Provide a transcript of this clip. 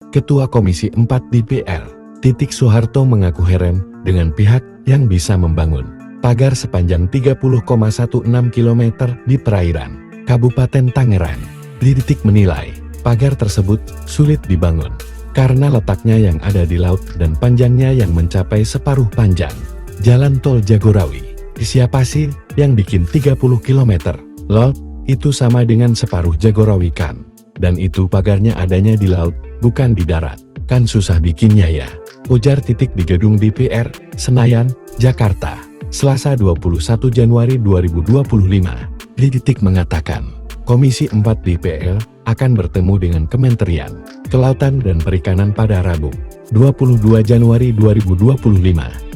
Ketua Komisi 4 DPR, Titik Soeharto mengaku heran dengan pihak yang bisa membangun pagar sepanjang 30,16 km di perairan Kabupaten Tangerang. Titik menilai, pagar tersebut sulit dibangun karena letaknya yang ada di laut dan panjangnya yang mencapai separuh panjang Jalan Tol Jagorawi. Siapa sih yang bikin 30 km? Lol, itu sama dengan separuh Jagorawi kan? Dan itu pagarnya adanya di laut, bukan di darat. Kan susah bikinnya ya, ujar Titik di gedung DPR, Senayan, Jakarta, Selasa 21 Januari 2025. Titik mengatakan, Komisi 4 DPR akan bertemu dengan Kementerian Kelautan dan Perikanan pada Rabu, 22 Januari 2025.